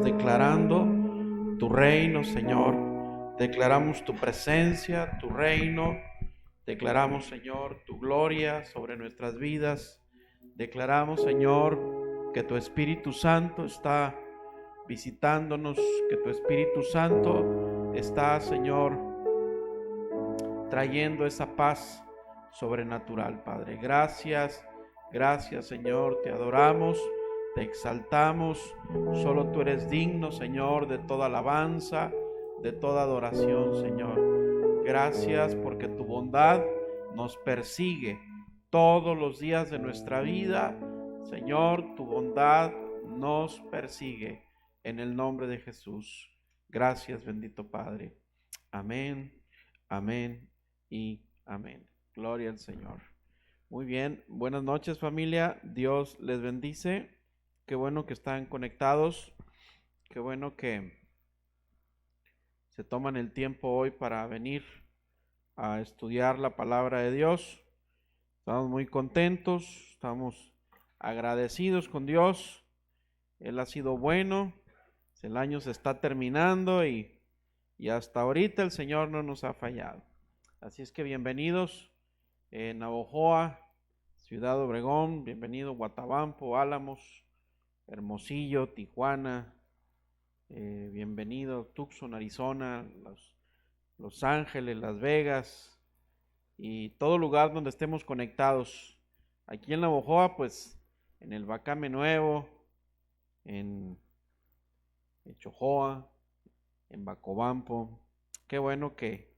estamos declarando tu reino, Señor. Declaramos tu presencia, tu reino. Declaramos, Señor, tu gloria sobre nuestras vidas. Declaramos, Señor, que tu Espíritu Santo está visitándonos, que tu Espíritu Santo está, Señor, trayendo esa paz sobrenatural, Padre. Gracias, gracias, Señor, te adoramos, te exaltamos. Solo tú eres digno, Señor, de toda alabanza, de toda adoración, Señor. Gracias porque tu bondad nos persigue todos los días de nuestra vida. Señor, tu bondad nos persigue en el nombre de Jesús. Gracias, bendito Padre. Amén, amén y amén. Gloria al Señor. Muy bien, buenas noches, familia. Dios les bendice. Qué bueno que están conectados. Qué bueno que se toman el tiempo hoy para venir a estudiar la palabra de Dios. Estamos muy contentos, estamos agradecidos con Dios. Él ha sido bueno. El año se está terminando y hasta ahorita el Señor no nos ha fallado. Así es que bienvenidos Navojoa, Ciudad Obregón, bienvenido Guatabampo, Álamos, Hermosillo, Tijuana, bienvenido Tucson, Arizona, Los Ángeles, Las Vegas y todo lugar donde estemos conectados. Aquí en Navojoa, pues en el Bacame Nuevo, en Chojoa, en Bacobampo. Qué bueno que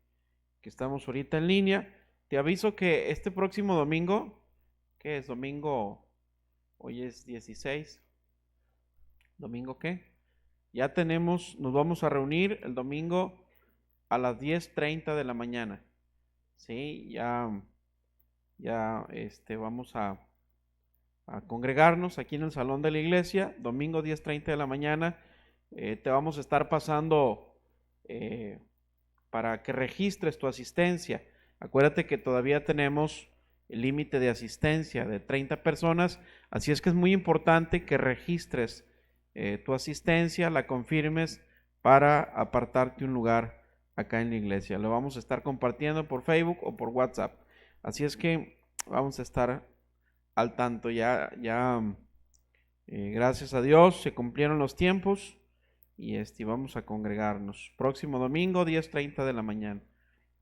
estamos ahorita en línea. Te aviso que este próximo domingo, ¿qué es? Domingo, hoy es 16. ¿Domingo qué? Ya nos vamos a reunir el domingo a las 10:30 de la mañana. Sí, ya vamos a congregarnos aquí en el salón de la iglesia, domingo 10:30 de la mañana. Te vamos a estar pasando para que registres tu asistencia. Acuérdate que todavía tenemos el límite de asistencia de 30 personas, así es que es muy importante que registres tu asistencia, la confirmes para apartarte un lugar acá en la iglesia. Lo vamos a estar compartiendo por Facebook o por WhatsApp, así es que vamos a estar al tanto. Gracias a Dios se cumplieron los tiempos y vamos a congregarnos. Próximo domingo, 10:30 de la mañana,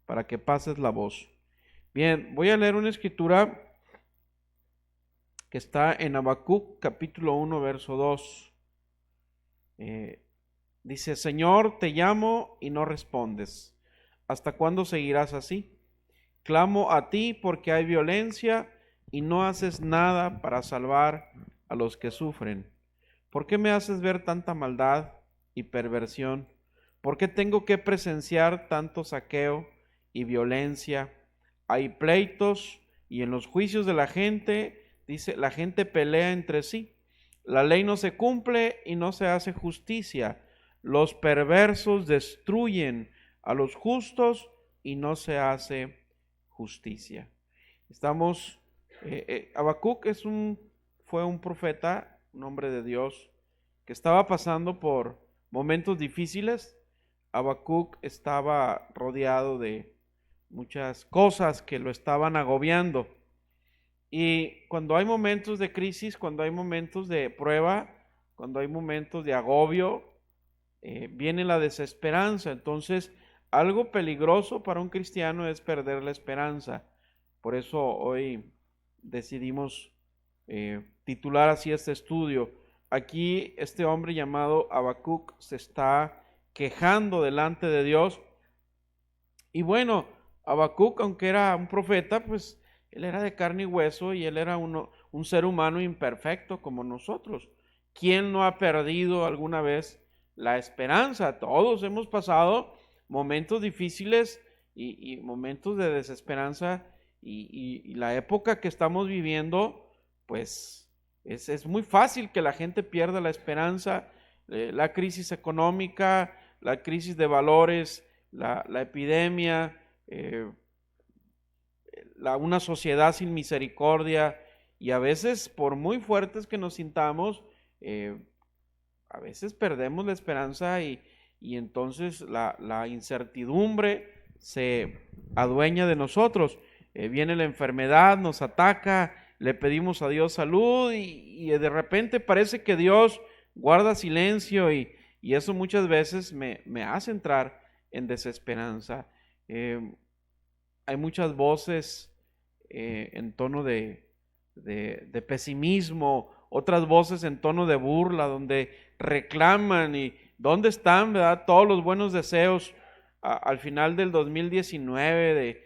para que pases la voz. Bien, voy a leer una escritura que está en Habacuc, capítulo 1, verso 2. Dice: Señor, te llamo y no respondes. ¿Hasta cuándo seguirás así? Clamo a ti porque hay violencia y no haces nada para salvar a los que sufren. ¿Por qué me haces ver tanta maldad y perversión? ¿Por qué tengo que presenciar tanto saqueo y violencia? Hay pleitos y en los juicios de la gente, dice, la gente pelea entre sí. La ley no se cumple y no se hace justicia. Los perversos destruyen a los justos y no se hace justicia. Habacuc fue un profeta, un hombre de Dios, que estaba pasando por momentos difíciles. Habacuc estaba rodeado de muchas cosas que lo estaban agobiando. Y cuando hay momentos de crisis, cuando hay momentos de prueba, cuando hay momentos de agobio, viene la desesperanza. Entonces, algo peligroso para un cristiano es perder la esperanza. Por eso hoy decidimos titular así este estudio. Aquí este hombre llamado Habacuc se está quejando delante de Dios. Y bueno, Habacuc, aunque era un profeta, pues él era de carne y hueso y él era un ser humano imperfecto como nosotros. ¿Quién no ha perdido alguna vez la esperanza? Todos hemos pasado momentos difíciles y momentos de desesperanza y la época que estamos viviendo, pues es muy fácil que la gente pierda la esperanza. La crisis económica, la crisis de valores, la epidemia, una sociedad sin misericordia, y a veces por muy fuertes que nos sintamos, a veces perdemos la esperanza y entonces la incertidumbre se adueña de nosotros. Viene la enfermedad, nos ataca, le pedimos a Dios salud y de repente parece que Dios guarda silencio y eso muchas veces me hace entrar en desesperanza. Hay muchas voces en tono de pesimismo, otras voces en tono de burla, donde reclaman y ¿dónde están, verdad? Todos los buenos deseos al final del 2019,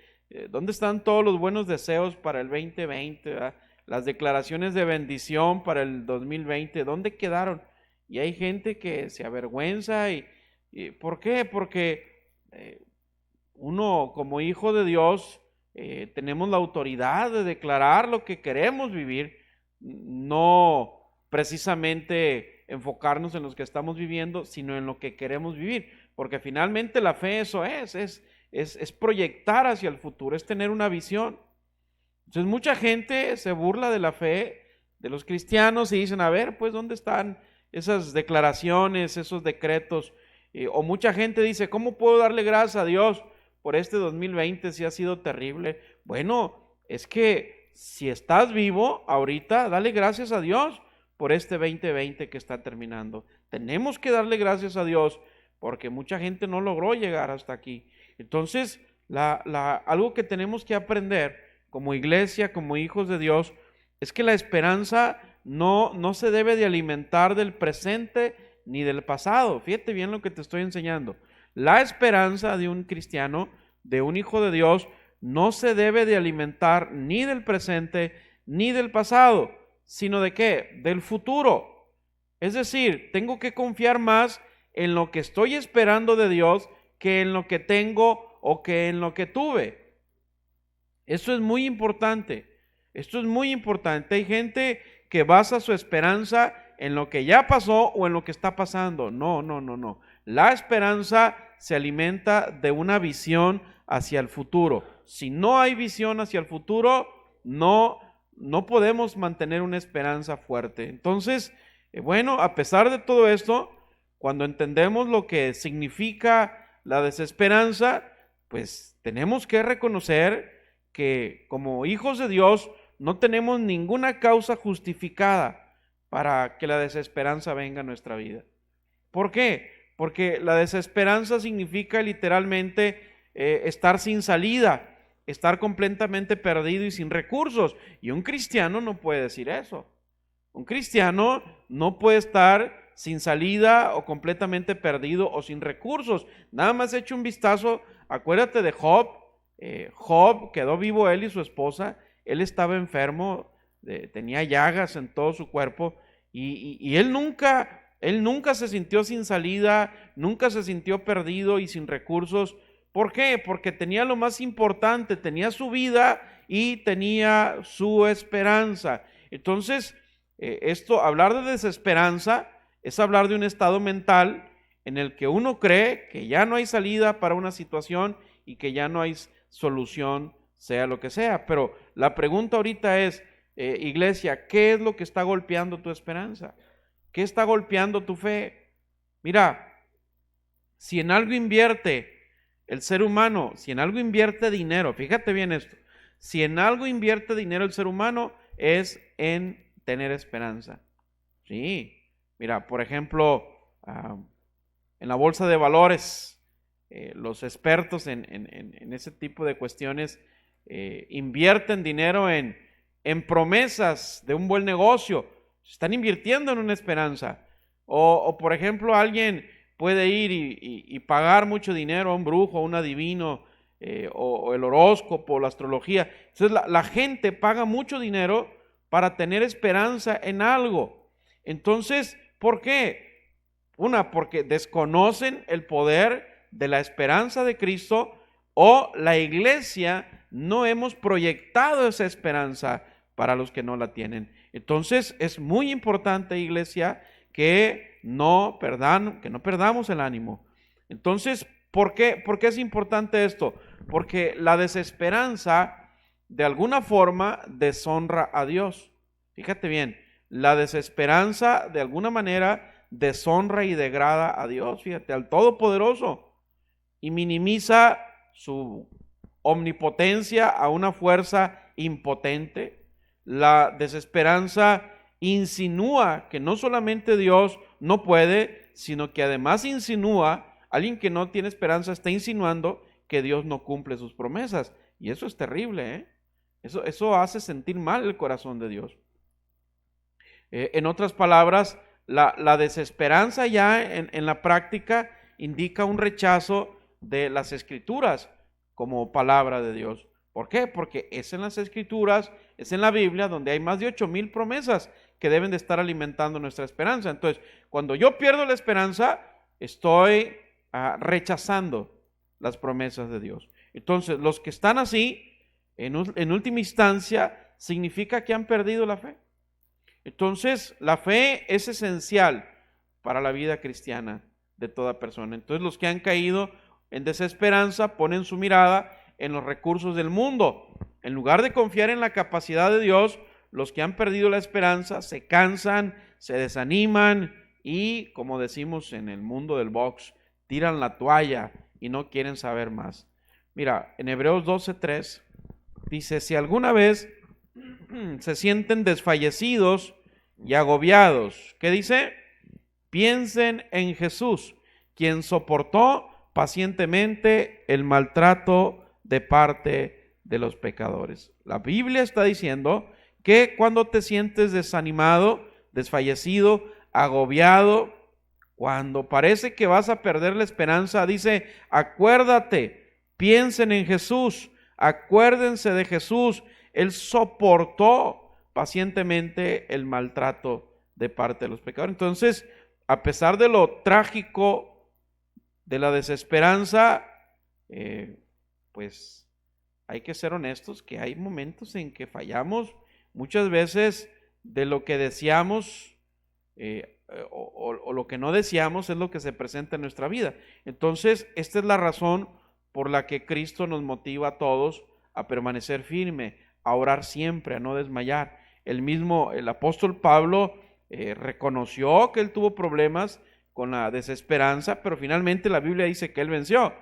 ¿dónde están todos los buenos deseos para el 2020, verdad? Las declaraciones de bendición para el 2020, ¿dónde quedaron? Y hay gente que se avergüenza y ¿por qué? Porque uno como hijo de Dios tenemos la autoridad de declarar lo que queremos vivir, no precisamente enfocarnos en lo que estamos viviendo, sino en lo que queremos vivir, porque finalmente la fe eso es proyectar hacia el futuro, es tener una visión. Entonces mucha gente se burla de la fe de los cristianos y dicen, a ver, pues ¿dónde están esas declaraciones, esos decretos? O mucha gente dice, ¿cómo puedo darle gracias a Dios por este 2020 si ha sido terrible? Bueno, es que si estás vivo ahorita, dale gracias a Dios por este 2020 que está terminando. Tenemos que darle gracias a Dios porque mucha gente no logró llegar hasta aquí. Entonces, algo que tenemos que aprender como iglesia, como hijos de Dios, es que la esperanza no se debe de alimentar del presente ni del pasado. Fíjate bien lo que te estoy enseñando. La esperanza de un cristiano, de un hijo de Dios, no se debe de alimentar ni del presente ni del pasado, sino ¿de qué? Del futuro. Es decir, tengo que confiar más en lo que estoy esperando de Dios que en lo que tengo o que en lo que tuve. Esto es muy importante. Esto es muy importante. Hay gente que basa su esperanza en lo que ya pasó o en lo que está pasando. No. La esperanza se alimenta de una visión hacia el futuro. Si no hay visión hacia el futuro, no podemos mantener una esperanza fuerte. Entonces, bueno, a pesar de todo esto, cuando entendemos lo que significa la desesperanza, pues tenemos que reconocer que como hijos de Dios no tenemos ninguna causa justificada para que la desesperanza venga a nuestra vida. ¿Por qué? Porque la desesperanza significa literalmente estar sin salida, estar completamente perdido y sin recursos. Y un cristiano no puede decir eso. Un cristiano no puede estar sin salida o completamente perdido o sin recursos. Nada más echa un vistazo, acuérdate de Job. Job quedó vivo, él y su esposa. Él estaba enfermo, tenía llagas en todo su cuerpo y él nunca se sintió sin salida, nunca se sintió perdido y sin recursos. ¿Por qué? Porque tenía lo más importante, tenía su vida y tenía su esperanza. Entonces, hablar de desesperanza es hablar de un estado mental en el que uno cree que ya no hay salida para una situación y que ya no hay solución, sea lo que sea. Pero la pregunta ahorita es, iglesia, ¿qué es lo que está golpeando tu esperanza? ¿Qué está golpeando tu fe? Mira, si en algo invierte el ser humano, si en algo invierte dinero, fíjate bien esto, si en algo invierte dinero el ser humano es en tener esperanza. Sí, mira, por ejemplo, en la bolsa de valores, los expertos en ese tipo de cuestiones invierten dinero en promesas de un buen negocio, están invirtiendo en una esperanza. O por ejemplo, alguien puede ir y pagar mucho dinero a un brujo, a un adivino, o el horóscopo, o la astrología. Entonces la gente paga mucho dinero para tener esperanza en algo. Entonces, ¿por qué? Porque desconocen el poder de la esperanza de Cristo, o la iglesia no hemos proyectado esa esperanza para los que no la tienen. Entonces es muy importante, iglesia, que no perdamos el ánimo. Entonces, ¿por qué es importante esto? Porque la desesperanza de alguna forma deshonra a Dios. Fíjate bien, la desesperanza de alguna manera deshonra y degrada a Dios, fíjate, al Todopoderoso, y minimiza su omnipotencia a una fuerza impotente. La desesperanza insinúa que no solamente Dios no puede, sino que además insinúa, alguien que no tiene esperanza está insinuando que Dios no cumple sus promesas. Y eso es terrible, ¿eh? Eso hace sentir mal el corazón de Dios. En otras palabras, la desesperanza ya en la práctica indica un rechazo de las Escrituras como palabra de Dios. ¿Por qué? Porque es en las Escrituras, es en la Biblia donde hay más de 8,000 promesas que deben de estar alimentando nuestra esperanza. Entonces, cuando yo pierdo la esperanza, estoy rechazando las promesas de Dios. Entonces, los que están así, en última instancia, significa que han perdido la fe. Entonces, la fe es esencial para la vida cristiana de toda persona. Entonces, los que han caído en desesperanza ponen su mirada en los recursos del mundo. En lugar de confiar en la capacidad de Dios, los que han perdido la esperanza se cansan, se desaniman y, como decimos en el mundo del box, tiran la toalla y no quieren saber más. Mira, en Hebreos 12:3 dice, si alguna vez se sienten desfallecidos y agobiados, ¿qué dice? Piensen en Jesús, quien soportó pacientemente el maltrato de parte de los pecadores. La Biblia está diciendo que cuando te sientes desanimado, desfallecido, agobiado, cuando parece que vas a perder la esperanza, dice, acuérdate, piensen en Jesús, acuérdense de Jesús. Él soportó pacientemente el maltrato de parte de los pecadores. Entonces, a pesar de lo trágico de la desesperanza, pues hay que ser honestos que hay momentos en que fallamos. Muchas veces de lo que deseamos o lo que no deseamos es lo que se presenta en nuestra vida. Entonces, esta es la razón por la que Cristo nos motiva a todos a permanecer firme, a orar siempre, a no desmayar. El apóstol Pablo reconoció que él tuvo problemas con la desesperanza, pero finalmente la Biblia dice que él venció.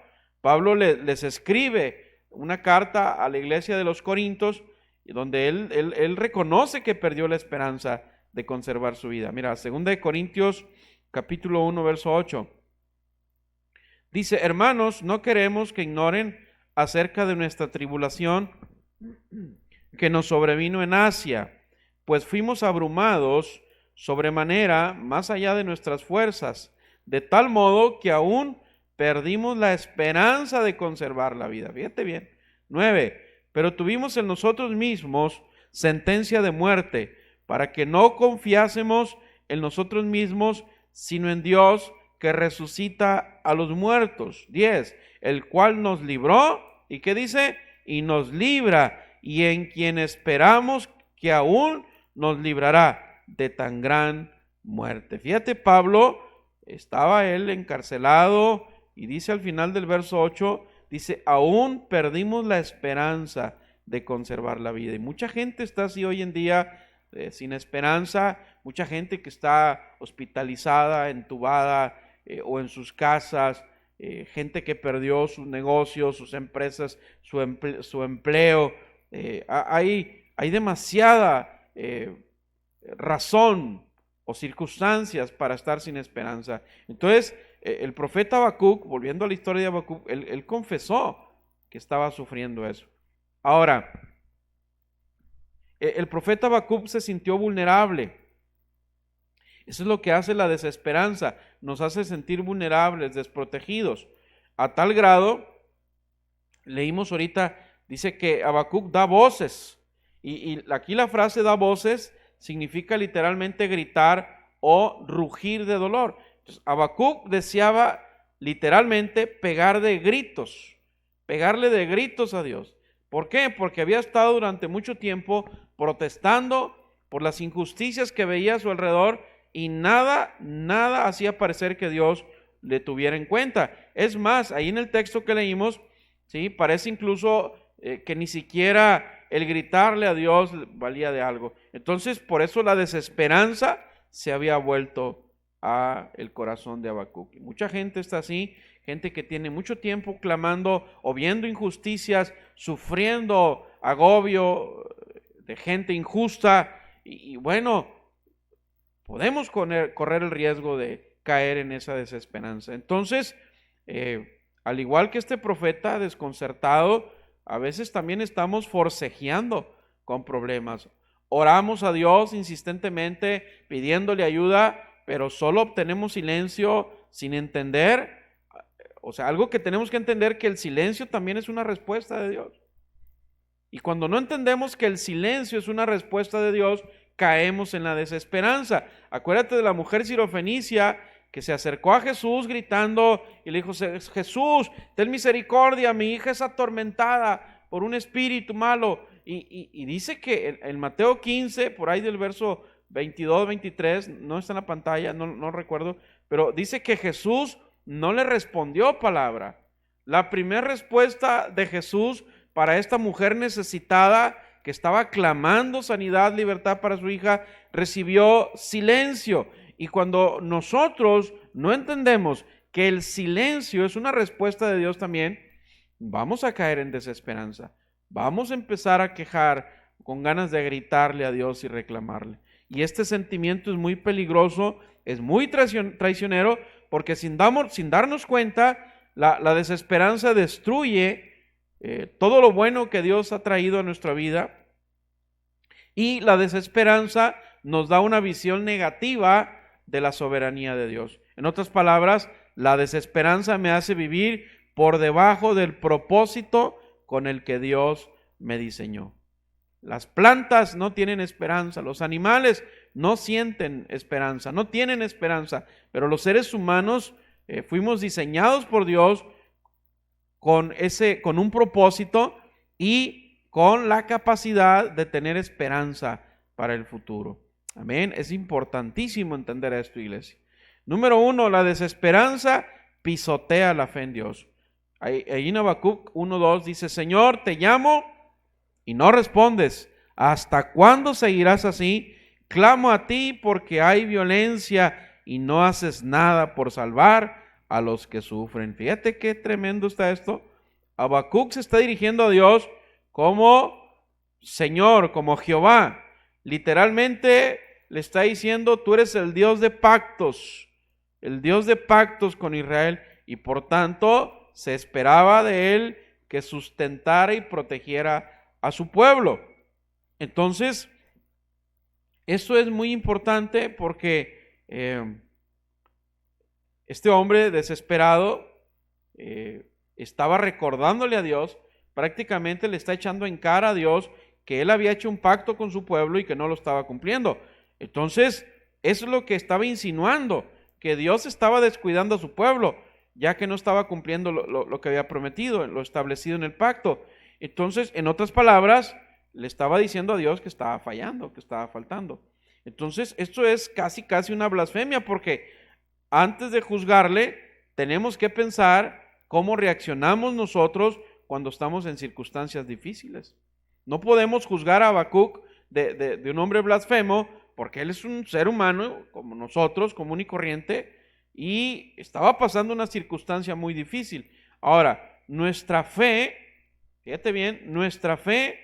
Pablo les escribe una carta a la iglesia de los Corintios, donde él reconoce que perdió la esperanza de conservar su vida. Mira, 2 Corintios capítulo 1, verso 8. Dice, hermanos, no queremos que ignoren acerca de nuestra tribulación que nos sobrevino en Asia, pues fuimos abrumados sobremanera más allá de nuestras fuerzas, de tal modo que aún perdimos la esperanza de conservar la vida. Fíjate bien. 9. Pero tuvimos en nosotros mismos sentencia de muerte, para que no confiásemos en nosotros mismos, sino en Dios que resucita a los muertos. 10. El cual nos libró, ¿y qué dice? Y nos libra, y en quien esperamos que aún nos librará de tan gran muerte. Fíjate, Pablo, estaba él encarcelado, y dice al final del verso 8, dice, aún perdimos la esperanza de conservar la vida. Y mucha gente está así hoy en día, sin esperanza, mucha gente que está hospitalizada, entubada, o en sus casas, gente que perdió sus negocios, sus empresas, su empleo. Hay demasiada razón o circunstancias para estar sin esperanza. Entonces, el profeta Habacuc, volviendo a la historia de Habacuc, él confesó que estaba sufriendo eso. Ahora, el profeta Habacuc se sintió vulnerable. Eso es lo que hace la desesperanza, nos hace sentir vulnerables, desprotegidos, a tal grado, leímos ahorita, dice que Habacuc da voces, y aquí la frase da voces significa literalmente gritar o rugir de dolor. Entonces, Habacuc deseaba literalmente pegarle de gritos a Dios. ¿Por qué? Porque había estado durante mucho tiempo protestando por las injusticias que veía a su alrededor y nada hacía parecer que Dios le tuviera en cuenta. Es más, ahí en el texto que leímos, ¿sí? Parece incluso que ni siquiera el gritarle a Dios valía de algo. Entonces, por eso la desesperanza se había vuelto a el corazón de Habacuc. Y mucha gente está así, gente que tiene mucho tiempo clamando o viendo injusticias, sufriendo agobio de gente injusta, y bueno, podemos correr el riesgo de caer en esa desesperanza. Entonces, al igual que este profeta desconcertado, a veces también estamos forcejeando con problemas. Oramos a Dios insistentemente pidiéndole ayuda, pero solo obtenemos silencio sin entender. O sea, algo que tenemos que entender, que el silencio también es una respuesta de Dios. Y cuando no entendemos que el silencio es una respuesta de Dios, caemos en la desesperanza. Acuérdate de la mujer sirofenicia que se acercó a Jesús gritando y le dijo: Jesús, ten misericordia, mi hija es atormentada por un espíritu malo. Y dice que en Mateo 15, por ahí del verso 22, 23, no está en la pantalla, no recuerdo, pero dice que Jesús no le respondió palabra. La primera respuesta de Jesús para esta mujer necesitada que estaba clamando sanidad, libertad para su hija, recibió silencio. Y cuando nosotros no entendemos que el silencio es una respuesta de Dios también, vamos a caer en desesperanza. Vamos a empezar a quejar con ganas de gritarle a Dios y reclamarle. Y este sentimiento es muy peligroso, es muy traicionero, porque sin darnos cuenta, la desesperanza destruye todo lo bueno que Dios ha traído a nuestra vida, y la desesperanza nos da una visión negativa de la soberanía de Dios. En otras palabras, la desesperanza me hace vivir por debajo del propósito con el que Dios me diseñó. Las plantas no tienen esperanza, los animales no sienten esperanza, no tienen esperanza, pero los seres humanos fuimos diseñados por Dios con un propósito y con la capacidad de tener esperanza para el futuro. Amén. Es importantísimo entender esto, iglesia. Número 1, la desesperanza pisotea la fe en Dios. Ahí en Habacuc 1:2 dice: Señor, te llamo y no respondes. ¿Hasta cuándo seguirás así? Clamo a ti porque hay violencia y no haces nada por salvar a los que sufren. Fíjate qué tremendo está esto. Habacuc se está dirigiendo a Dios como Señor, como Jehová. Literalmente le está diciendo: tú eres el Dios de pactos con Israel, y por tanto se esperaba de él que sustentara y protegiera a su pueblo. Entonces, esto es muy importante porque este hombre desesperado estaba recordándole a Dios, prácticamente le está echando en cara a Dios que él había hecho un pacto con su pueblo y que no lo estaba cumpliendo. Entonces, eso es lo que estaba insinuando, que Dios estaba descuidando a su pueblo, ya que no estaba cumpliendo lo que había prometido, lo establecido en el pacto. Entonces, en otras palabras, le estaba diciendo a Dios que estaba fallando, que estaba faltando. Entonces, esto es casi una blasfemia, porque antes de juzgarle, tenemos que pensar cómo reaccionamos nosotros cuando estamos en circunstancias difíciles. No podemos juzgar a Habacuc de un hombre blasfemo, porque él es un ser humano como nosotros, común y corriente, y estaba pasando una circunstancia muy difícil. Ahora, nuestra fe, fíjate bien, nuestra fe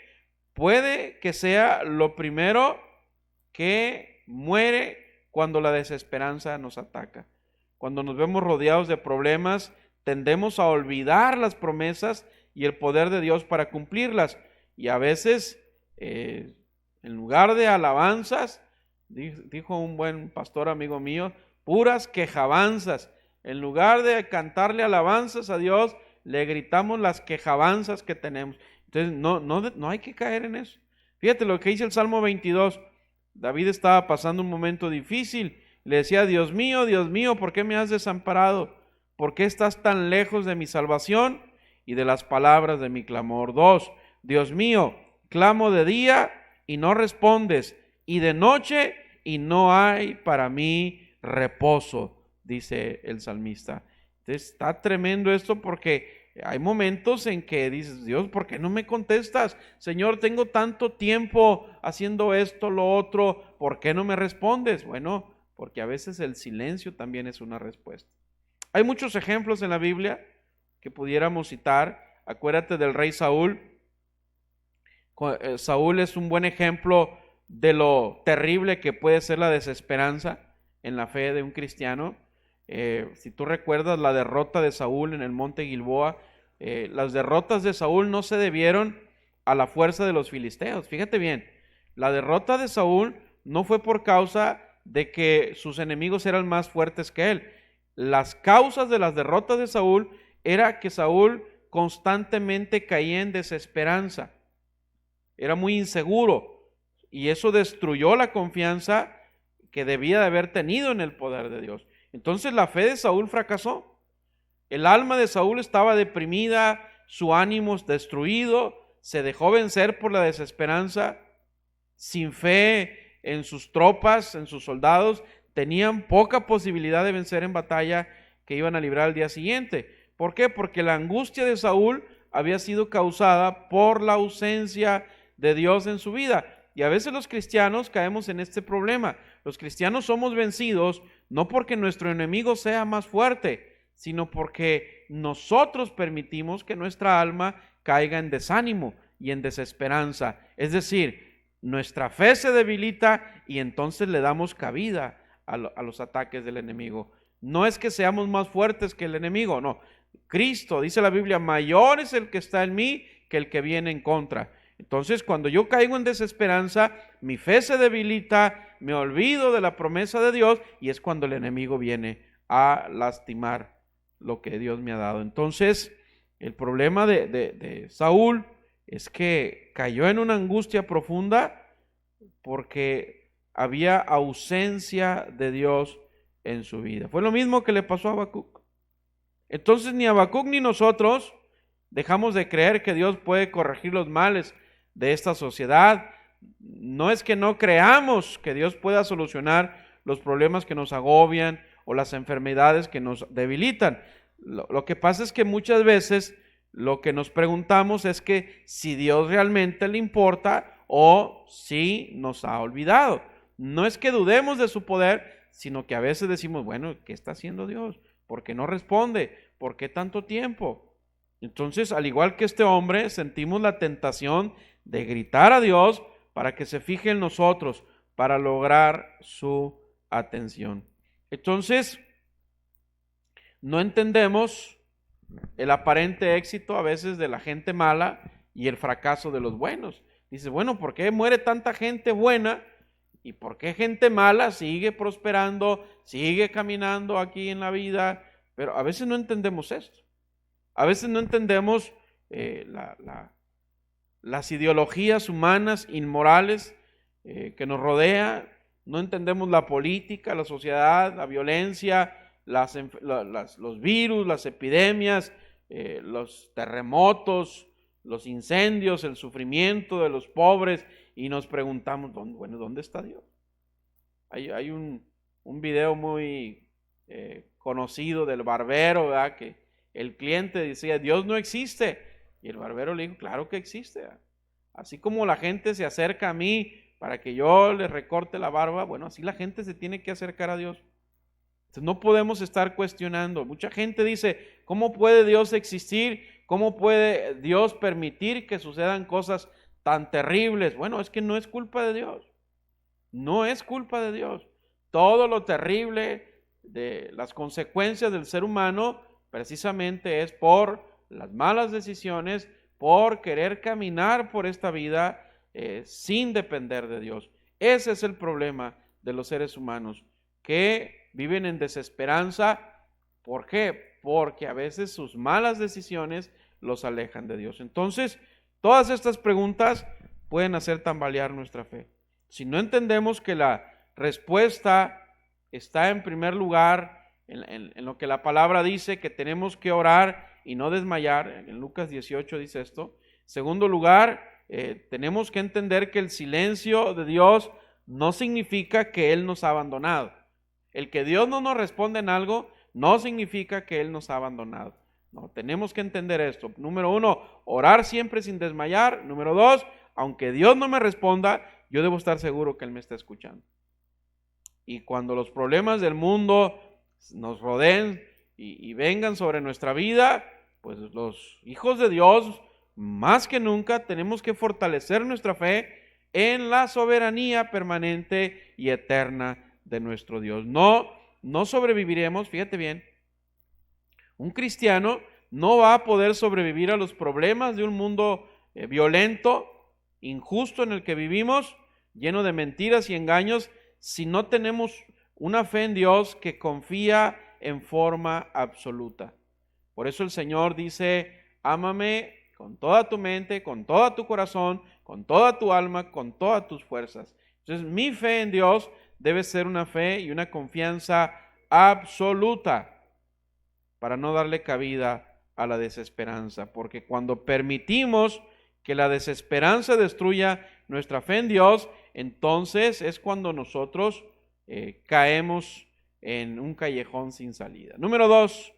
puede que sea lo primero que muere cuando la desesperanza nos ataca. Cuando nos vemos rodeados de problemas, tendemos a olvidar las promesas y el poder de Dios para cumplirlas. Y a veces, en lugar de alabanzas, dijo un buen pastor amigo mío, puras quejabanzas. En lugar de cantarle alabanzas a Dios, le gritamos las quejabanzas que tenemos. Entonces, no hay que caer en eso. Fíjate lo que dice el Salmo 22. David estaba pasando un momento difícil. Le decía: Dios mío, ¿por qué me has desamparado? ¿Por qué estás tan lejos de mi salvación y de las palabras de mi clamor? 2. Dios mío, clamo de día y no respondes, y de noche y no hay para mí reposo, dice el salmista. Entonces, está tremendo esto, porque hay momentos en que dices: Dios, ¿por qué no me contestas? Señor, tengo tanto tiempo haciendo esto, lo otro, ¿por qué no me respondes? Bueno, porque a veces el silencio también es una respuesta. Hay muchos ejemplos en la Biblia que pudiéramos citar. Acuérdate del rey Saúl. Saúl es un buen ejemplo de lo terrible que puede ser la desesperanza en la fe de un cristiano. Si tú recuerdas la derrota de Saúl en el monte Gilboa, las derrotas de Saúl no se debieron a la fuerza de los filisteos. Fíjate bien, la derrota de Saúl no fue por causa de que sus enemigos eran más fuertes que él. Las causas de las derrotas de Saúl era que Saúl constantemente caía en desesperanza. Era muy inseguro y eso destruyó la confianza que debía de haber tenido en el poder de Dios. Entonces la fe de Saúl fracasó. El alma de Saúl estaba deprimida, su ánimo destruido, se dejó vencer por la desesperanza, sin fe en sus tropas, en sus soldados, tenían poca posibilidad de vencer en batalla que iban a librar al día siguiente. ¿Por qué? Porque la angustia de Saúl había sido causada por la ausencia de Dios en su vida. Y a veces los cristianos caemos en este problema. Los cristianos somos vencidos no porque nuestro enemigo sea más fuerte, sino porque nosotros permitimos que nuestra alma caiga en desánimo y en desesperanza. Es decir, nuestra fe se debilita y entonces le damos cabida a los ataques del enemigo. No es que seamos más fuertes que el enemigo, no. Cristo, dice la Biblia, mayor es el que está en mí que el que viene en contra. Entonces, cuando yo caigo en desesperanza, mi fe se debilita, me olvido de la promesa de Dios y es cuando el enemigo viene a lastimar lo que Dios me ha dado. Entonces, el problema de Saúl es que cayó en una angustia profunda porque había ausencia de Dios en su vida. Fue lo mismo que le pasó a Habacuc. Entonces, ni Habacuc ni nosotros dejamos de creer que Dios puede corregir los males de esta sociedad. No es que no creamos que Dios pueda solucionar los problemas que nos agobian o las enfermedades que nos debilitan. Lo que pasa es que muchas veces lo que nos preguntamos es que si Dios realmente le importa o si nos ha olvidado. No es que dudemos de su poder, sino que a veces decimos, bueno, ¿qué está haciendo Dios? ¿Por qué no responde? ¿Por qué tanto tiempo? Entonces, al igual que este hombre, sentimos la tentación de gritar a Dios para que se fije en nosotros, para lograr su atención. Entonces, no entendemos el aparente éxito a veces de la gente mala y el fracaso de los buenos. Dice, bueno, ¿por qué muere tanta gente buena? ¿Y por qué gente mala sigue prosperando, sigue caminando aquí en la vida? Pero a veces no entendemos esto. A veces no entendemos las ideologías humanas inmorales que nos rodea. No entendemos la política, la sociedad, la violencia, los virus, las epidemias, los terremotos, los incendios, el sufrimiento de los pobres, y nos preguntamos, bueno, ¿dónde está Dios? Hay un video muy conocido del barbero, ¿verdad? Que el cliente decía, Dios no existe, y el barbero le dijo, claro que existe, ¿verdad? Así como la gente se acerca a mí para que yo le recorte la barba, bueno, así la gente se tiene que acercar a Dios. Entonces no podemos estar cuestionando. Mucha gente dice, ¿cómo puede Dios existir? ¿Cómo puede Dios permitir que sucedan cosas tan terribles? Bueno, es que no es culpa de Dios. No es culpa de Dios. Todo lo terrible de las consecuencias del ser humano precisamente es por las malas decisiones, por querer caminar por esta vida sin depender de Dios. Ese es el problema de los seres humanos, que viven en desesperanza. ¿Por qué? Porque a veces sus malas decisiones los alejan de Dios. Entonces, todas estas preguntas pueden hacer tambalear nuestra fe. Si no entendemos que la respuesta está en primer lugar en lo que la palabra dice, que tenemos que orar y no desmayar, en Lucas 18 dice esto. En segundo lugar, tenemos que entender que el silencio de Dios no significa que Él nos ha abandonado. El que Dios no nos responde en algo no significa que Él nos ha abandonado. No, tenemos que entender esto. Número 1, orar siempre sin desmayar. Número 2, aunque Dios no me responda, yo debo estar seguro que Él me está escuchando. y cuando los problemas del mundo nos rodeen y vengan sobre nuestra vida, pues los hijos de Dios, más que nunca, tenemos que fortalecer nuestra fe en la soberanía permanente y eterna de nuestro Dios. No sobreviviremos, fíjate bien, un cristiano no va a poder sobrevivir a los problemas de un mundo violento, injusto en el que vivimos, lleno de mentiras y engaños, si no tenemos una fe en Dios que confía en forma absoluta. Por eso el Señor dice, ámame con toda tu mente, con todo tu corazón, con toda tu alma, con todas tus fuerzas. Entonces mi fe en Dios debe ser una fe y una confianza absoluta para no darle cabida a la desesperanza, porque cuando permitimos que la desesperanza destruya nuestra fe en Dios, entonces es cuando nosotros caemos en un callejón sin salida. Número 2,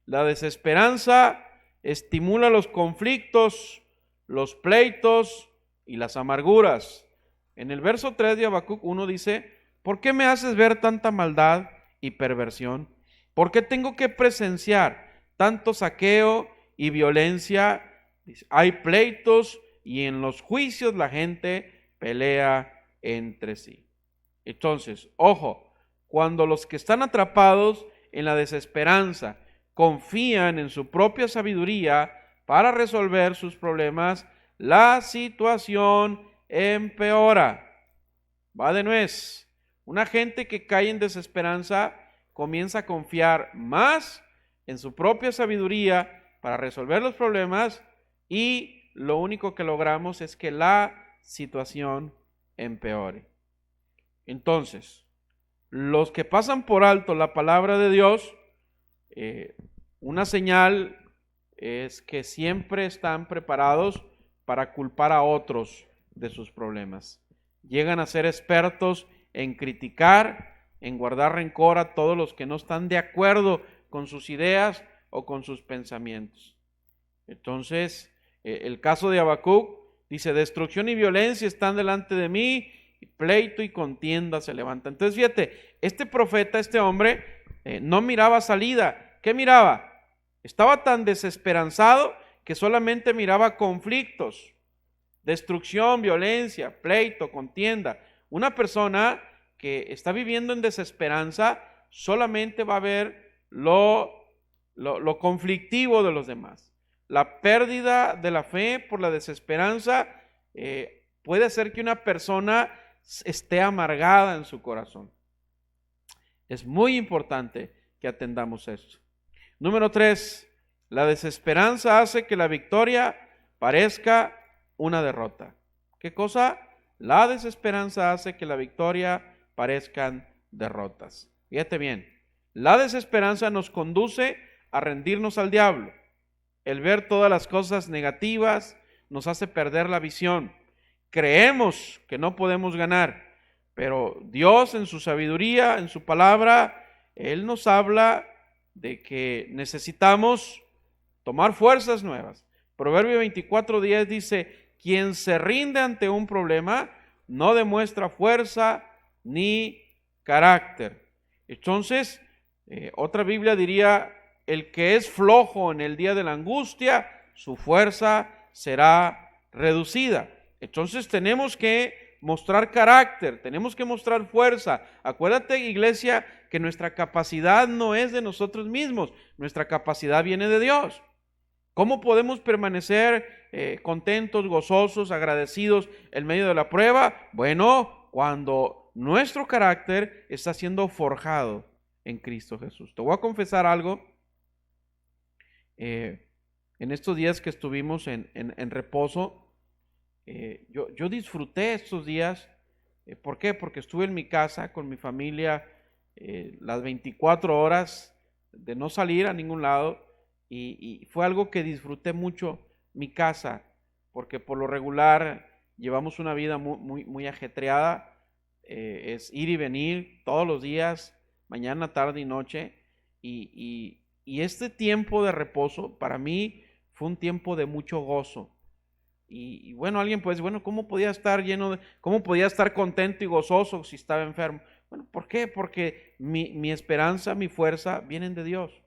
la desesperanza estimula los conflictos, los pleitos y las amarguras. En el verso 3 de Habacuc 1 dice, ¿por qué me haces ver tanta maldad y perversión? ¿Por qué tengo que presenciar tanto saqueo y violencia? Dice, hay pleitos y en los juicios la gente pelea entre sí. Entonces, ojo, cuando los que están atrapados en la desesperanza confían en su propia sabiduría para resolver sus problemas, la situación empeora. Va de nuez. Una gente que cae en desesperanza comienza a confiar más en su propia sabiduría para resolver los problemas y lo único que logramos es que la situación empeore. Entonces, los que pasan por alto la palabra de Dios, una señal es que siempre están preparados para culpar a otros de sus problemas. Llegan a ser expertos en criticar, en guardar rencor a todos los que no están de acuerdo con sus ideas o con sus pensamientos. Entonces, el caso de Habacuc dice, destrucción y violencia están delante de mí, y pleito y contienda se levanta. Entonces, fíjate, este profeta, este hombre, no miraba salida. ¿Qué miraba? Estaba tan desesperanzado que solamente miraba conflictos, destrucción, violencia, pleito, contienda. Una persona que está viviendo en desesperanza solamente va a ver lo conflictivo de los demás. La pérdida de la fe por la desesperanza puede hacer que una persona esté amargada en su corazón. Es muy importante que atendamos esto. Número 3, la desesperanza hace que la victoria parezca una derrota. ¿Qué cosa? La desesperanza hace que la victoria parezcan derrotas. Fíjate bien, la desesperanza nos conduce a rendirnos al diablo. El ver todas las cosas negativas nos hace perder la visión. Creemos que no podemos ganar, pero Dios en su sabiduría, en su palabra, Él nos habla de que necesitamos tomar fuerzas nuevas. Proverbio 24:10 dice, quien se rinde ante un problema no demuestra fuerza ni carácter. Entonces, otra Biblia diría, el que es flojo en el día de la angustia, su fuerza será reducida. Entonces tenemos que mostrar carácter, tenemos que mostrar fuerza. Acuérdate, iglesia, que nuestra capacidad no es de nosotros mismos, nuestra capacidad viene de Dios. ¿Cómo podemos permanecer contentos, gozosos, agradecidos en medio de la prueba? Bueno, cuando nuestro carácter está siendo forjado en Cristo Jesús. Te voy a confesar algo. En estos días que estuvimos en reposo, yo disfruté estos días. ¿Por qué? Porque estuve en mi casa con mi familia las 24 horas de no salir a ningún lado y fue algo que disfruté mucho mi casa, porque por lo regular llevamos una vida muy ajetreada, es ir y venir todos los días, mañana, tarde y noche, y este tiempo de reposo para mí fue un tiempo de mucho gozo. Y bueno, alguien puede decir, bueno, ¿cómo podía estar contento y gozoso si estaba enfermo? Bueno, ¿por qué? Porque mi esperanza, mi fuerza vienen de Dios.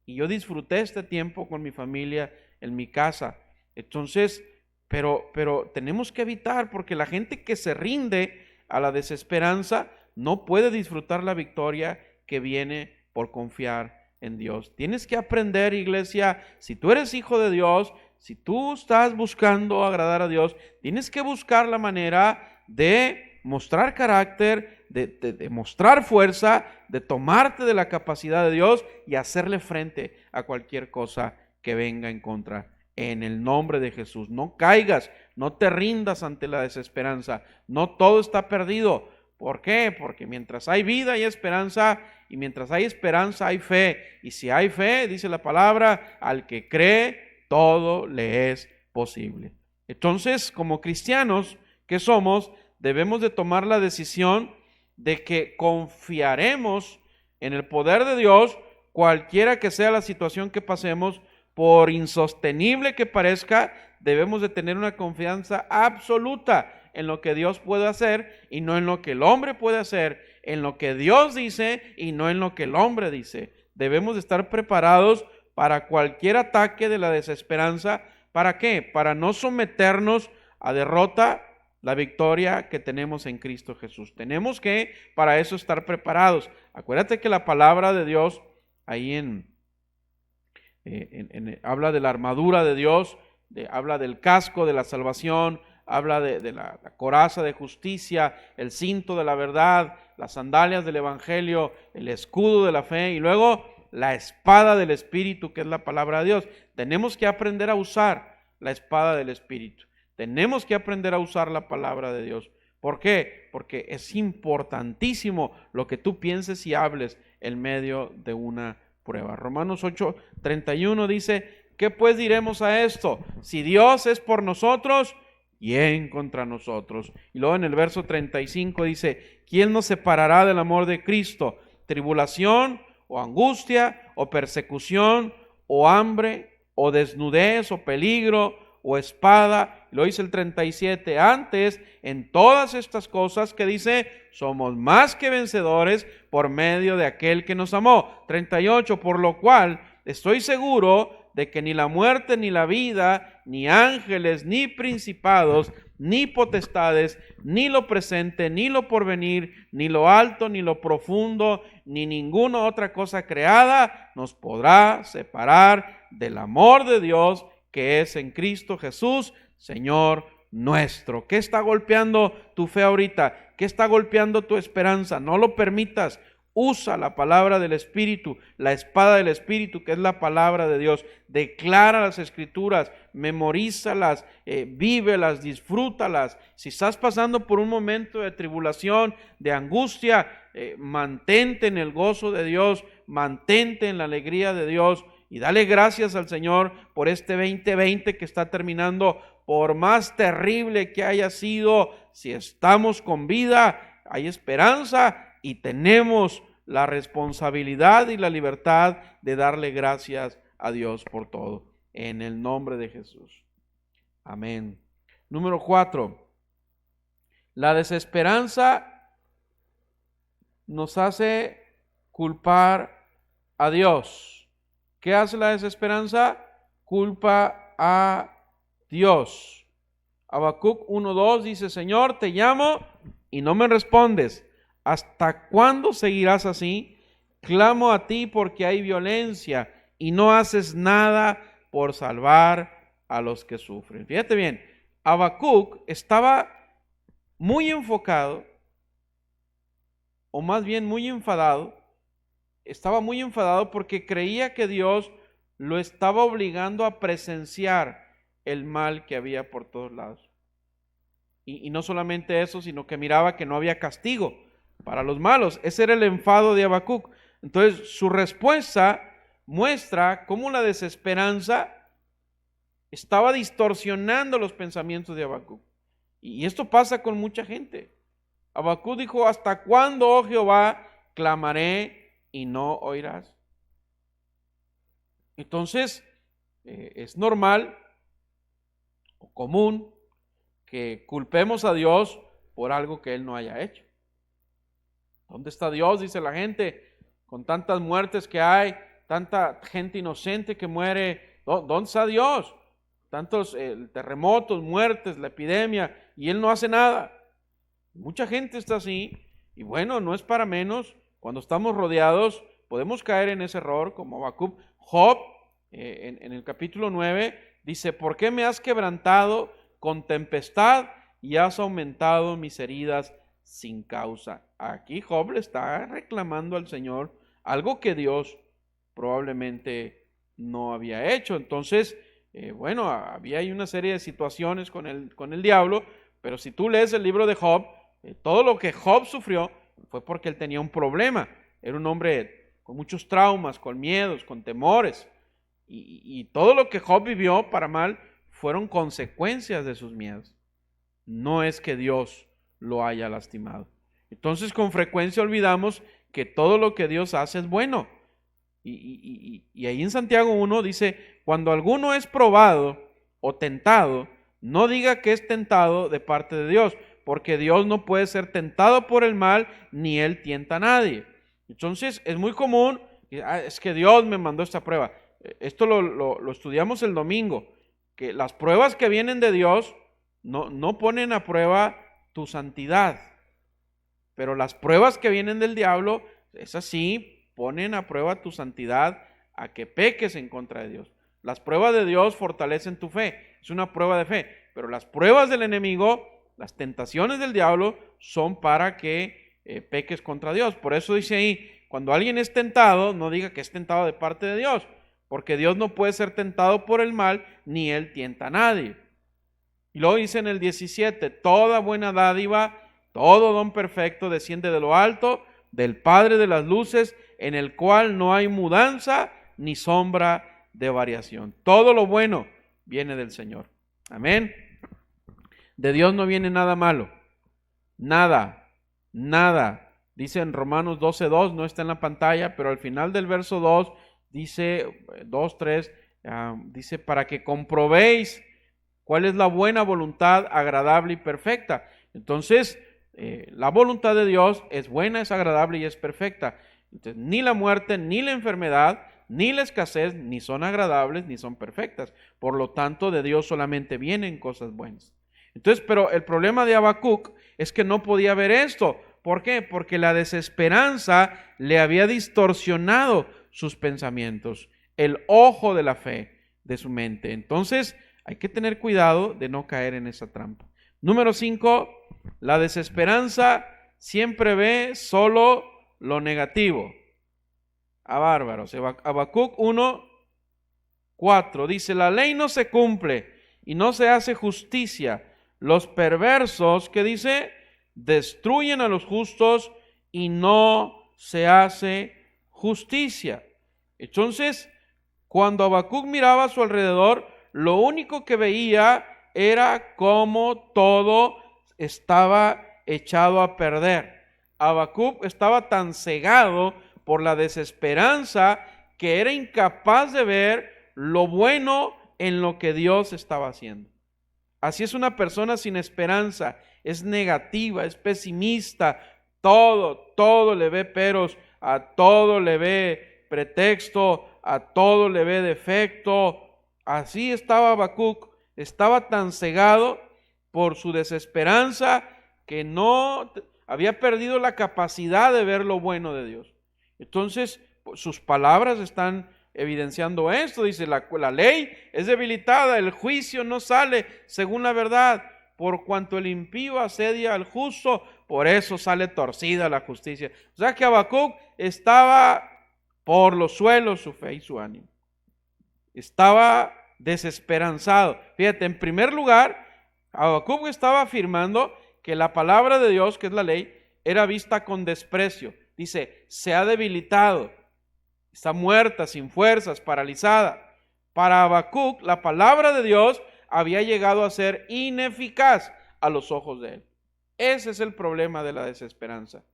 Y yo disfruté este tiempo con mi familia en mi casa. Entonces, pero tenemos que evitar, porque la gente que se rinde a la desesperanza no puede disfrutar la victoria que viene por confiar en Dios. Tienes que aprender, iglesia, si tú eres hijo de Dios, si tú estás buscando agradar a Dios, tienes que buscar la manera de mostrar carácter, de mostrar fuerza, de tomarte de la capacidad de Dios y hacerle frente a cualquier cosa que venga en contra. En el nombre de Jesús, no caigas, no te rindas ante la desesperanza, no todo está perdido. ¿Por qué? Porque mientras hay vida hay esperanza, y mientras hay esperanza hay fe, y si hay fe, dice la palabra, al que cree, todo le es posible. Entonces, como cristianos que somos, debemos de tomar la decisión de que confiaremos en el poder de Dios, cualquiera que sea la situación que pasemos. Por insostenible que parezca, debemos de tener una confianza absoluta en lo que Dios puede hacer y no en lo que el hombre puede hacer, en lo que Dios dice y no en lo que el hombre dice. Debemos de estar preparados para cualquier ataque de la desesperanza. ¿Para qué? Para no someternos a derrota, la victoria que tenemos en Cristo Jesús. Tenemos que, para eso, estar preparados. Acuérdate que la palabra de Dios, ahí habla de la armadura de Dios, habla del casco de la salvación, habla de la coraza de justicia, el cinto de la verdad, las sandalias del evangelio, el escudo de la fe y luego la espada del Espíritu, que es la palabra de Dios. Tenemos que aprender a usar la espada del Espíritu. Tenemos que aprender a usar la palabra de Dios. ¿Por qué? Porque es importantísimo lo que tú pienses y hables en medio de una prueba. Romanos 8:31 dice, ¿qué pues diremos a esto? Si Dios es por nosotros, ¿quién contra nosotros? Y luego en el verso 35 dice, ¿quién nos separará del amor de Cristo? ¿Tribulación o angustia o persecución o hambre o desnudez o peligro o espada? Lo dice el 37, antes en todas estas cosas que dice, somos más que vencedores por medio de aquel que nos amó. 38, por lo cual estoy seguro de que ni la muerte ni la vida, ni ángeles, ni principados, ni potestades, ni lo presente, ni lo porvenir, ni lo alto, ni lo profundo, ni ninguna otra cosa creada nos podrá separar del amor de Dios que es en Cristo Jesús, Señor nuestro. ¿Qué está golpeando tu fe ahorita? ¿Qué está golpeando tu esperanza? No lo permitas. Usa la palabra del Espíritu, la espada del Espíritu, que es la palabra de Dios. Declara las Escrituras, memorízalas, vívelas, disfrútalas. Si estás pasando por un momento de tribulación, de angustia, mantente en el gozo de Dios, mantente en la alegría de Dios y dale gracias al Señor por este 2020 que está terminando. Por más terrible que haya sido, si estamos con vida, hay esperanza y tenemos la responsabilidad y la libertad de darle gracias a Dios por todo. En el nombre de Jesús. Amén. Número 4. La desesperanza nos hace culpar a Dios. ¿Qué hace la desesperanza? Culpa a Dios. Habacuc 1:2 dice, Señor, te llamo y no me respondes. ¿Hasta cuándo seguirás así? Clamo a ti porque hay violencia y no haces nada por salvar a los que sufren. Fíjate bien, Habacuc estaba muy enfocado, o más bien muy enfadado. Estaba muy enfadado porque creía que Dios lo estaba obligando a presenciar el mal que había por todos lados. Y no solamente eso, sino que miraba que no había castigo para los malos. Ese era el enfado de Habacuc. Entonces, su respuesta muestra cómo la desesperanza estaba distorsionando los pensamientos de Habacuc. Y esto pasa con mucha gente. Habacuc dijo, ¿hasta cuándo, oh Jehová, clamaré y no oirás? Entonces, es normal o común que culpemos a Dios por algo que Él no haya hecho. ¿Dónde está Dios? Dice la gente, con tantas muertes que hay, tanta gente inocente que muere. ¿Dónde está Dios? Tantos terremotos, muertes, la epidemia, y Él no hace nada. Mucha gente está así, y bueno, no es para menos. Cuando estamos rodeados, podemos caer en ese error, como Habacuc. Job, en el capítulo 9, dice: ¿por qué me has quebrantado con tempestad y has aumentado mis heridas sin causa? Aquí Job le está reclamando al Señor algo que Dios probablemente no había hecho. Entonces, bueno, había ahí una serie de situaciones con el diablo, pero si tú lees el libro de Job, todo lo que Job sufrió fue porque él tenía un problema. Era un hombre con muchos traumas, con miedos, con temores, y todo lo que Job vivió para mal fueron consecuencias de sus miedos. No es que Dios lo haya lastimado. Entonces, con frecuencia olvidamos que todo lo que Dios hace es bueno. Y ahí en Santiago 1 dice: cuando alguno es probado o tentado, no diga que es tentado de parte de Dios, porque Dios no puede ser tentado por el mal, ni Él tienta a nadie. Entonces es muy común, es que Dios me mandó esta prueba. Esto lo estudiamos el domingo, que las pruebas que vienen de Dios no ponen a prueba tu santidad, pero las pruebas que vienen del diablo, esas sí ponen a prueba tu santidad, a que peques en contra de Dios. Las pruebas de Dios fortalecen tu fe, es una prueba de fe, pero las pruebas del enemigo, las tentaciones del diablo, son para que peques contra Dios. Por eso dice ahí: cuando alguien es tentado, no diga que es tentado de parte de Dios, porque Dios no puede ser tentado por el mal, ni Él tienta a nadie. Y luego dice en el 17: toda buena dádiva, todo don perfecto desciende de lo alto, del Padre de las luces, en el cual no hay mudanza ni sombra de variación. Todo lo bueno viene del Señor. Amén. De Dios no viene nada malo. Nada. Dice en Romanos 12:2, no está en la pantalla, pero al final del verso 2 dice, 2:3, dice: para que comprobéis cuál es la buena voluntad, agradable y perfecta. Entonces, la voluntad de Dios es buena, es agradable y es perfecta. Entonces, ni la muerte, ni la enfermedad, ni la escasez, ni son agradables, ni son perfectas. Por lo tanto, de Dios solamente vienen cosas buenas. Entonces, pero el problema de Habacuc es que no podía ver esto. ¿Por qué? Porque la desesperanza le había distorsionado sus pensamientos, el ojo de la fe de su mente. Entonces, hay que tener cuidado de no caer en esa trampa. Número 5, la desesperanza siempre ve solo lo negativo. Bárbaros. Habacuc 1:4 dice: la ley no se cumple y no se hace justicia. Los perversos, ¿qué dice? Destruyen a los justos y no se hace justicia. Entonces, cuando Habacuc miraba a su alrededor, lo único que veía era cómo todo estaba echado a perder. Habacuc estaba tan cegado por la desesperanza que era incapaz de ver lo bueno en lo que Dios estaba haciendo. Así es una persona sin esperanza, es negativa, es pesimista, todo le ve peros, a todo le ve pretexto, a todo le ve defecto. Así estaba Habacuc, estaba tan cegado por su desesperanza que no había perdido la capacidad de ver lo bueno de Dios. Entonces, sus palabras están evidenciando esto. Dice: la ley es debilitada, el juicio no sale según la verdad. Por cuanto el impío asedia al justo, por eso sale torcida la justicia. O sea que Habacuc estaba por los suelos su fe y su ánimo. Estaba desesperanzado. Fíjate, en primer lugar, Habacuc estaba afirmando que la palabra de Dios, que es la ley, era vista con desprecio. Dice: se ha debilitado, está muerta, sin fuerzas, paralizada. Para Habacuc, la palabra de Dios había llegado a ser ineficaz a los ojos de él. Ese es el problema de la desesperanza,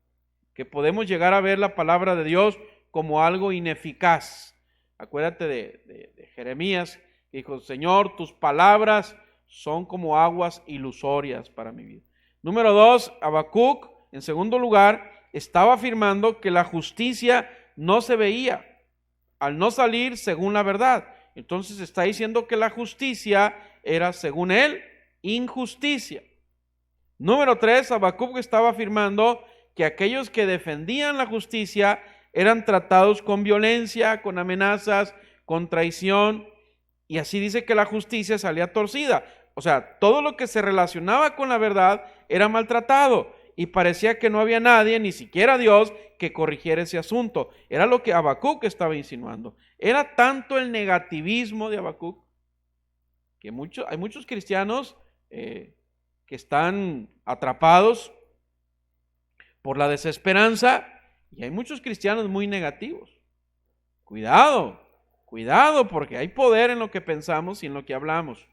que podemos llegar a ver la palabra de Dios como algo ineficaz. Acuérdate de Jeremías, que dijo: Señor, tus palabras son como aguas ilusorias para mi vida. Número 2, Habacuc, en segundo lugar, estaba afirmando que la justicia no se veía, al no salir según la verdad. Entonces está diciendo que la justicia era, según él, injusticia. Número 3, Habacuc estaba afirmando que aquellos que defendían la justicia eran tratados con violencia, con amenazas, con traición, y así dice que la justicia salía torcida. O sea, todo lo que se relacionaba con la verdad era maltratado, y parecía que no había nadie, ni siquiera Dios, que corrigiera ese asunto. Era lo que Habacuc estaba insinuando. Era tanto el negativismo de Habacuc que hay muchos cristianos que están atrapados por la desesperanza, y hay muchos cristianos muy negativos. Cuidado, porque hay poder en lo que pensamos y en lo que hablamos.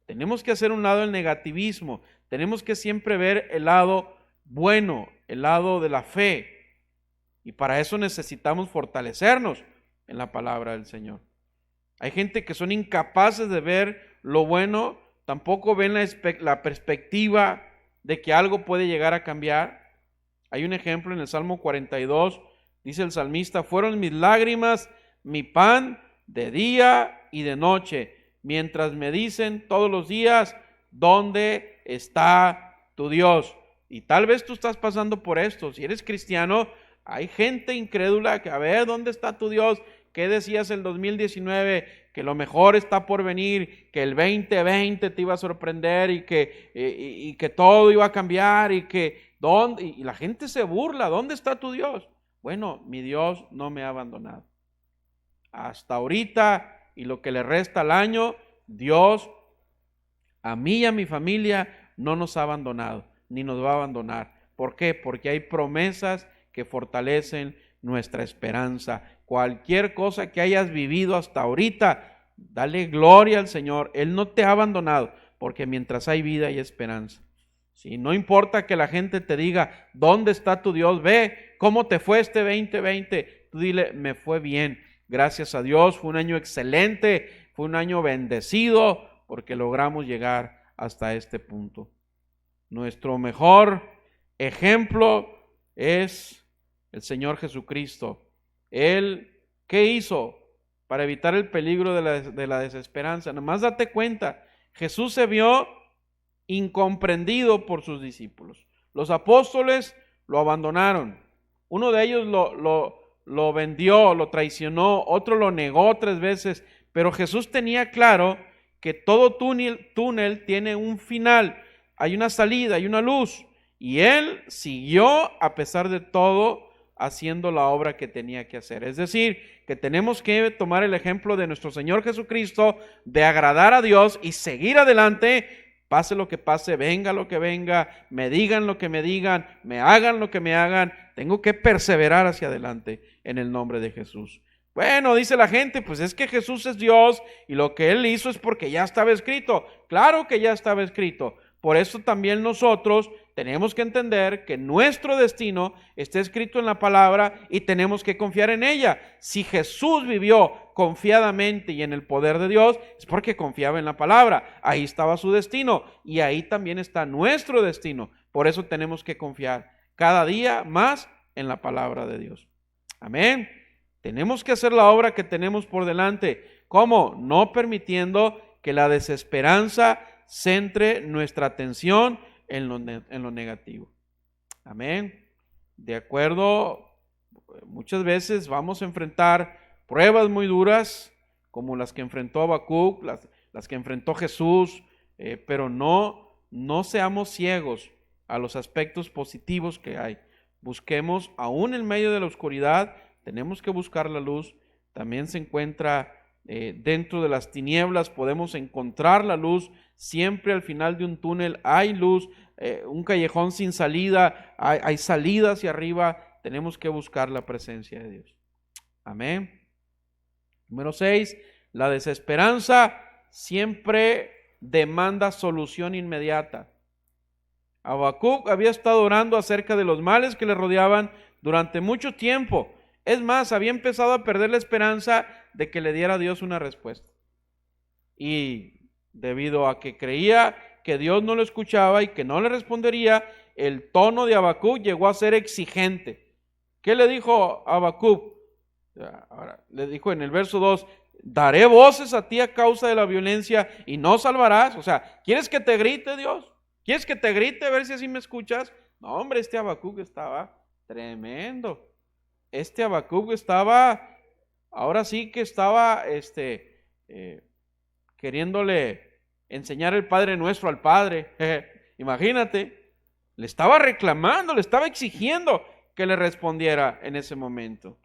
Tenemos que hacer un lado el negativismo, tenemos que siempre ver el lado bueno, el lado de la fe, y para eso necesitamos fortalecernos en la palabra del Señor. Hay gente que son incapaces de ver lo bueno, tampoco ven la perspectiva de que algo puede llegar a cambiar. Hay un ejemplo en el Salmo 42, dice el salmista: fueron mis lágrimas mi pan de día y de noche, mientras me dicen todos los días, ¿dónde está tu Dios? Y tal vez tú estás pasando por esto. Si eres cristiano, hay gente incrédula que, a ver, ¿dónde está tu Dios? ¿Qué decías el 2019? Que lo mejor está por venir, que el 2020 te iba a sorprender y que todo iba a cambiar y la gente se burla. ¿Dónde está tu Dios? Bueno, mi Dios no me ha abandonado. Hasta ahorita y lo que le resta al año, Dios a mí y a mi familia no nos ha abandonado, ni nos va a abandonar. ¿Por qué? Porque hay promesas que fortalecen nuestra esperanza. Cualquier cosa que hayas vivido hasta ahorita, dale gloria al Señor. Él no te ha abandonado, porque mientras hay vida hay esperanza. ¿Sí? No importa que la gente te diga, ¿dónde está tu Dios? Ve, ¿cómo te fue este 2020? Tú dile, me fue bien. Gracias a Dios, fue un año excelente, fue un año bendecido, porque logramos llegar hasta este punto. Nuestro mejor ejemplo es el Señor Jesucristo. Él, ¿qué hizo para evitar el peligro de la desesperanza? Nomás date cuenta, Jesús se vio incomprendido por sus discípulos. Los apóstoles lo abandonaron. Uno de ellos lo vendió, lo traicionó, otro lo negó 3 veces, pero Jesús tenía claro que todo túnel tiene un final, hay una salida, hay una luz, y él siguió a pesar de todo haciendo la obra que tenía que hacer. Es decir, que tenemos que tomar el ejemplo de nuestro Señor Jesucristo, de agradar a Dios y seguir adelante, pase lo que pase, venga lo que venga, me digan lo que me digan, me hagan lo que me hagan, tengo que perseverar hacia adelante en el nombre de Jesús. Bueno, dice la gente, pues es que Jesús es Dios y lo que Él hizo es porque ya estaba escrito. Claro que ya estaba escrito. Por eso también nosotros tenemos que entender que nuestro destino está escrito en la palabra y tenemos que confiar en ella. Si Jesús vivió confiadamente y en el poder de Dios, es porque confiaba en la palabra. Ahí estaba su destino y ahí también está nuestro destino. Por eso tenemos que confiar cada día más en la palabra de Dios. Amén. Tenemos que hacer la obra que tenemos por delante. ¿Cómo? No permitiendo que la desesperanza centre nuestra atención en lo negativo. Amén. De acuerdo, muchas veces vamos a enfrentar pruebas muy duras, como las que enfrentó Habacuc, las que enfrentó Jesús, pero no seamos ciegos a los aspectos positivos que hay. Busquemos, aún en medio de la oscuridad, tenemos que buscar la luz. También se encuentra dentro de las tinieblas, podemos encontrar la luz. Siempre al final de un túnel hay luz, un callejón sin salida, hay salida hacia arriba. Tenemos que buscar la presencia de Dios. Amén. Número 6, la desesperanza siempre demanda solución inmediata. Habacuc había estado orando acerca de los males que le rodeaban durante mucho tiempo. Es más, había empezado a perder la esperanza de que le diera a Dios una respuesta. Y debido a que creía que Dios no lo escuchaba y que no le respondería, el tono de Habacuc llegó a ser exigente. ¿Qué le dijo Habacuc? Ahora, le dijo en el verso 2, daré voces a ti a causa de la violencia y no salvarás. O sea, ¿quieres que te grite, Dios? ¿Quieres que te grite a ver si así me escuchas? No, hombre, este Habacuc estaba tremendo. Este Habacuc estaba, ahora sí que estaba queriéndole enseñar el Padre Nuestro al Padre. Imagínate, le estaba reclamando, le estaba exigiendo que le respondiera en ese momento.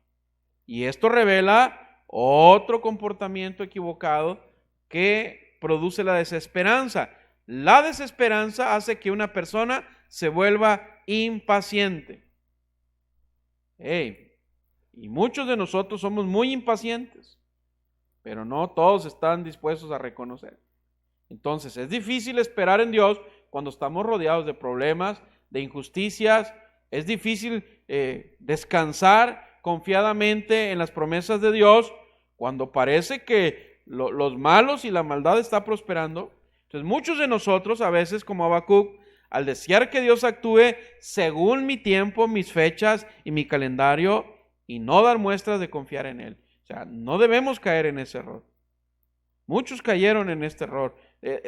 Y esto revela otro comportamiento equivocado que produce la desesperanza. La desesperanza hace que una persona se vuelva impaciente. Y muchos de nosotros somos muy impacientes, pero no todos están dispuestos a reconocer. Entonces es difícil esperar en Dios cuando estamos rodeados de problemas, de injusticias. Es difícil descansar confiadamente en las promesas de Dios cuando parece que los malos y la maldad está prosperando. Entonces muchos de nosotros a veces, como Habacuc, al desear que Dios actúe según mi tiempo, mis fechas y mi calendario, y no dar muestras de confiar en Él. O sea, no debemos caer en ese error. Muchos cayeron en este error.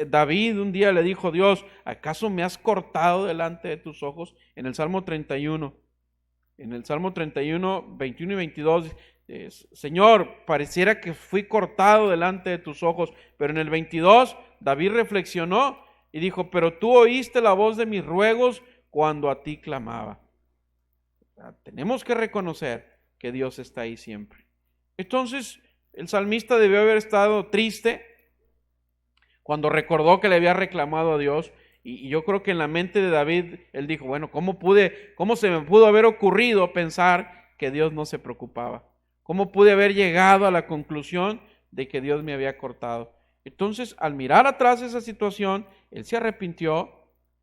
David un día le dijo a Dios, ¿acaso me has cortado delante de tus ojos? En el Salmo 31. En el Salmo 31, 21 y 22, Señor, pareciera que fui cortado delante de tus ojos. Pero en el 22, David reflexionó y dijo, pero tú oíste la voz de mis ruegos cuando a ti clamaba. O sea, tenemos que reconocer que Dios está ahí siempre. Entonces, el salmista debió haber estado triste cuando recordó que le había reclamado a Dios. Y yo creo que en la mente de David, él dijo, bueno, ¿cómo se me pudo haber ocurrido pensar que Dios no se preocupaba? ¿Cómo pude haber llegado a la conclusión de que Dios me había cortado? Entonces, al mirar atrás esa situación, él se arrepintió,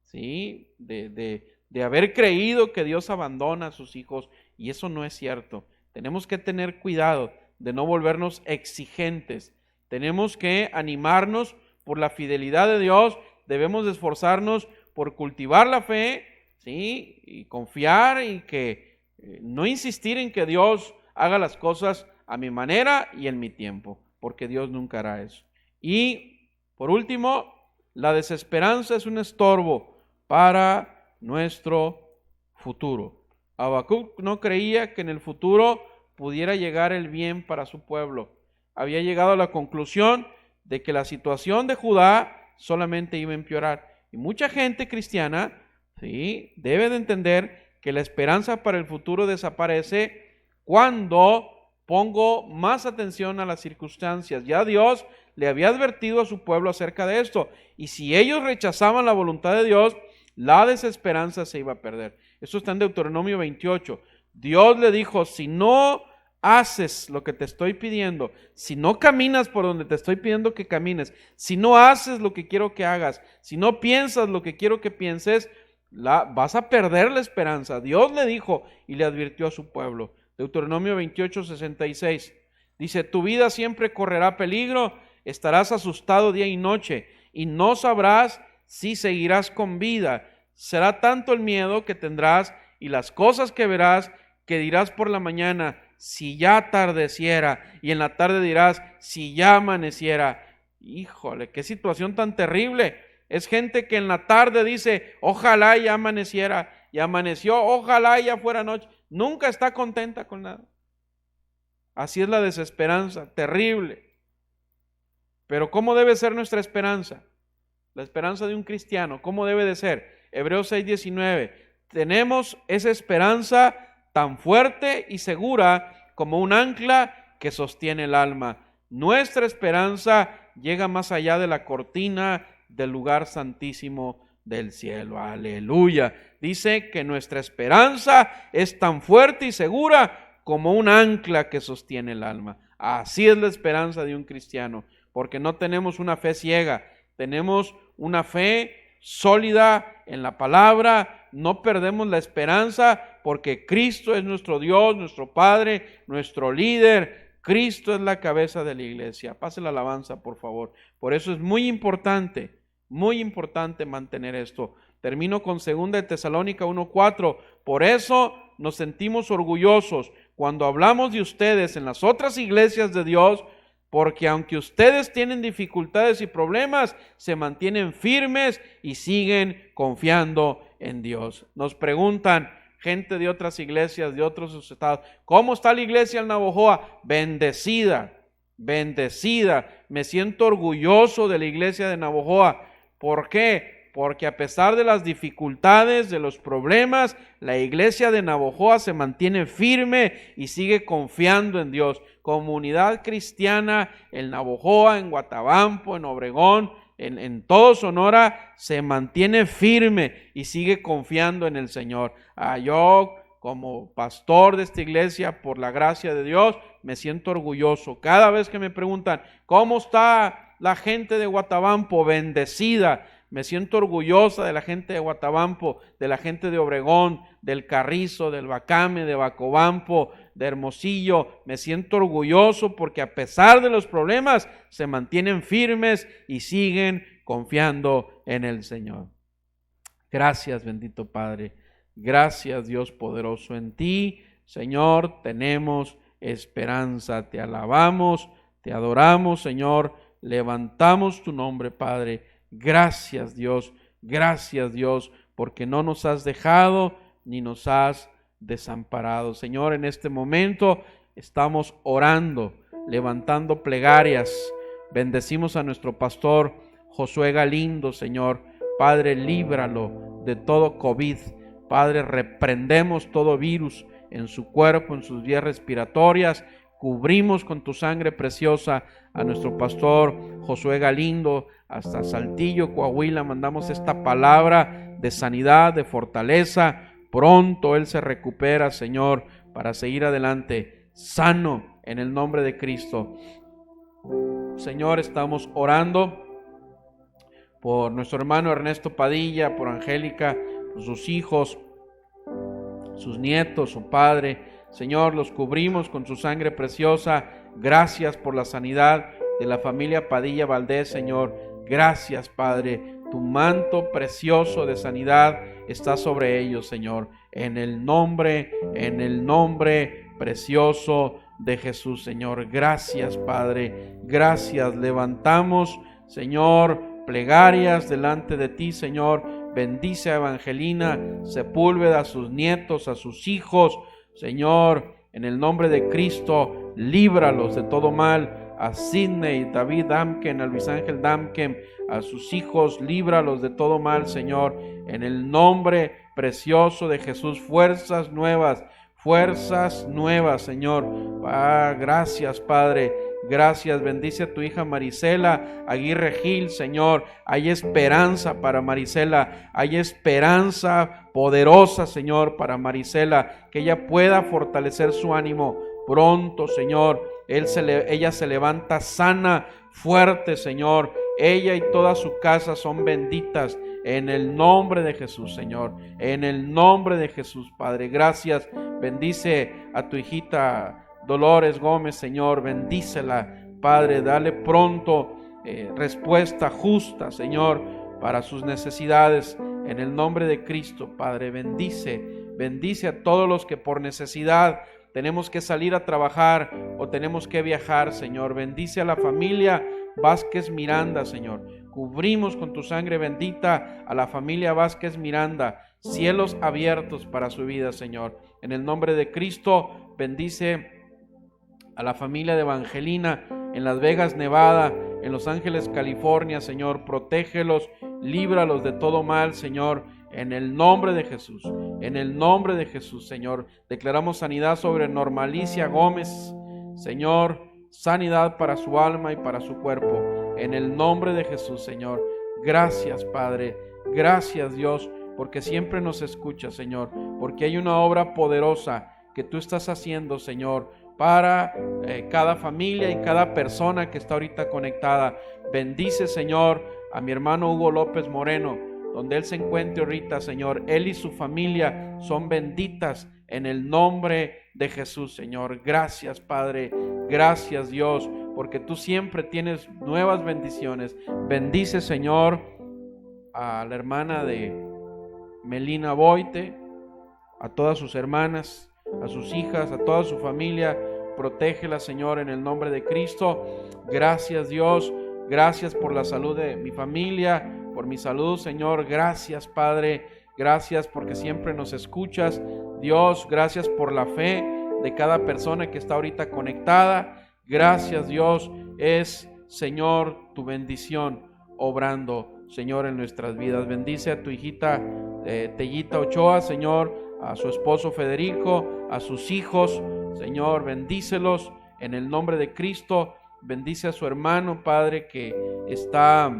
¿sí?, de haber creído que Dios abandona a sus hijos, y eso no es cierto. Tenemos que tener cuidado de no volvernos exigentes. Tenemos que animarnos por la fidelidad de Dios. Debemos esforzarnos por cultivar la fe, ¿sí?, y confiar y que no insistir en que Dios haga las cosas a mi manera y en mi tiempo, porque Dios nunca hará eso. Y por último, la desesperanza es un estorbo para nuestro futuro. Habacuc no creía que en el futuro pudiera llegar el bien para su pueblo. Había llegado a la conclusión de que la situación de Judá solamente iba a empeorar. Y mucha gente cristiana, ¿sí?, debe de entender que la esperanza para el futuro desaparece cuando pongo más atención a las circunstancias. Ya Dios le había advertido a su pueblo acerca de esto. Y si ellos rechazaban la voluntad de Dios, la desesperanza se iba a perder. Eso está en Deuteronomio 28. Dios le dijo, si no haces lo que te estoy pidiendo, si no caminas por donde te estoy pidiendo que camines, si no haces lo que quiero que hagas, si no piensas lo que quiero que pienses, vas a perder la esperanza. Dios le dijo y le advirtió a su pueblo. Deuteronomio 28, 66. Dice, tu vida siempre correrá peligro, estarás asustado día y noche, y no sabrás si seguirás con vida. Será tanto el miedo que tendrás y las cosas que verás, que dirás por la mañana, si ya atardeciera, y en la tarde dirás, si ya amaneciera. Híjole, qué situación tan terrible. Es gente que en la tarde dice, ojalá ya amaneciera, y amaneció, ojalá ya fuera noche. Nunca está contenta con nada. Así es la desesperanza, terrible. Pero ¿cómo debe ser nuestra esperanza? La esperanza de un cristiano, ¿cómo debe de ser? Hebreos 6:19. Tenemos esa esperanza tan fuerte y segura como un ancla que sostiene el alma. Nuestra esperanza llega más allá de la cortina del lugar santísimo del cielo. Aleluya. Dice que nuestra esperanza es tan fuerte y segura como un ancla que sostiene el alma. Así es la esperanza de un cristiano, porque no tenemos una fe ciega, tenemos una fe sólida en la palabra, no perdemos la esperanza porque Cristo es nuestro Dios, nuestro Padre, nuestro líder. Cristo es la cabeza de la iglesia. Pase la alabanza, por favor. Por eso es muy importante mantener esto. Termino con 2 de Tesalónica 1:4. Por eso nos sentimos orgullosos cuando hablamos de ustedes en las otras iglesias de Dios, porque aunque ustedes tienen dificultades y problemas, se mantienen firmes y siguen confiando en Dios. Nos preguntan gente de otras iglesias, de otros estados, ¿cómo está la iglesia en Navojoa? Bendecida, bendecida. Me siento orgulloso de la iglesia de Navojoa. ¿Por qué? Porque a pesar de las dificultades, de los problemas, la iglesia de Navojoa se mantiene firme y sigue confiando en Dios. Comunidad cristiana en Navojoa, en Guatabampo, en Obregón, en todo Sonora, se mantiene firme y sigue confiando en el Señor. Yo, como pastor de esta iglesia, por la gracia de Dios, me siento orgulloso. Cada vez que me preguntan, ¿cómo está la gente de Guatabampo? Bendecida. Me siento orgullosa de la gente de Guatabampo, de la gente de Obregón, del Carrizo, del Bacame, de Bacobampo, de Hermosillo. Me siento orgulloso porque a pesar de los problemas se mantienen firmes y siguen confiando en el Señor. Gracias, bendito Padre. Gracias, Dios poderoso. En ti, Señor, tenemos esperanza. Te alabamos, te adoramos, Señor. Levantamos tu nombre, Padre. Gracias, Dios, porque no nos has dejado ni nos has desamparado. Señor, en este momento estamos orando, levantando plegarias. Bendecimos a nuestro pastor Josué Galindo, Señor. Padre, líbralo de todo COVID. Padre, reprendemos todo virus en su cuerpo, en sus vías respiratorias. Cubrimos con tu sangre preciosa a nuestro pastor Josué Galindo hasta Saltillo, Coahuila. Mandamos esta palabra de sanidad, de fortaleza. Pronto él se recupera, Señor, para seguir adelante, sano en el nombre de Cristo. Señor, estamos orando por nuestro hermano Ernesto Padilla, por Angélica, por sus hijos, sus nietos, su padre. Señor, los cubrimos con su sangre preciosa. Gracias por la sanidad de la familia Padilla Valdés, Señor. Gracias, Padre. Tu manto precioso de sanidad está sobre ellos, Señor. En el nombre precioso de Jesús, Señor. Gracias, Padre. Gracias. Levantamos, Señor, plegarias delante de ti, Señor. Bendice a Evangelina Sepúlveda, a sus nietos, a sus hijos. Señor, en el nombre de Cristo, líbralos de todo mal. A Sidney, David Damken, a Luis Ángel Damken, a sus hijos, líbralos de todo mal, Señor. En el nombre precioso de Jesús, fuerzas nuevas, Señor. Gracias, Padre. Gracias, bendice a tu hija Marisela Aguirre Gil, Señor. Hay esperanza para Marisela, hay esperanza poderosa, Señor, para Marisela, que ella pueda fortalecer su ánimo pronto, Señor. Ella se levanta sana, fuerte, Señor. Ella y toda su casa son benditas en el nombre de Jesús, Señor. En el nombre de Jesús, Padre. Gracias. Bendice a tu hijita Dolores Gómez, Señor. Bendícela, Padre. Dale pronto respuesta justa, Señor, para sus necesidades. En el nombre de Cristo, Padre. Bendice a todos los que por necesidad tenemos que salir a trabajar o tenemos que viajar, Señor. Bendice a la familia Vázquez Miranda, Señor. Cubrimos con tu sangre bendita a la familia Vázquez Miranda. Cielos abiertos para su vida, Señor. En el nombre de Cristo, bendice a la familia de Evangelina en Las Vegas, Nevada, en Los Ángeles, California, Señor. Protégelos, líbralos de todo mal, Señor. En el nombre de Jesús, Señor. Declaramos sanidad sobre Normalicia Gómez, Señor. Sanidad para su alma y para su cuerpo. En el nombre de Jesús, Señor. Gracias, Padre. Gracias, Dios, porque siempre nos escuchas, Señor. Porque hay una obra poderosa que tú estás haciendo, Señor, para cada familia y cada persona que está ahorita conectada. Bendice, Señor, a mi hermano Hugo López Moreno, donde él se encuentre ahorita, Señor. Él y su familia son benditas en el nombre de Jesús, Señor. Gracias, Padre. Gracias, Dios, porque tú siempre tienes nuevas bendiciones. Bendice, Señor, a la hermana de Melina Boite, a todas sus hermanas, a sus hijas, a toda su familia. Protégela, Señor, en el nombre de Cristo. Gracias, Dios. Gracias por la salud de mi familia, por mi salud, Señor. Gracias, Padre. Gracias porque siempre nos escuchas. Dios, gracias por la fe de cada persona que está ahorita conectada. Gracias, Dios. Es, Señor, tu bendición obrando, Señor, en nuestras vidas. Bendice a tu hijita Tellita Ochoa, Señor, a su esposo Federico, a sus hijos, Señor, bendícelos en el nombre de Cristo. Bendice a su hermano, Padre, que está,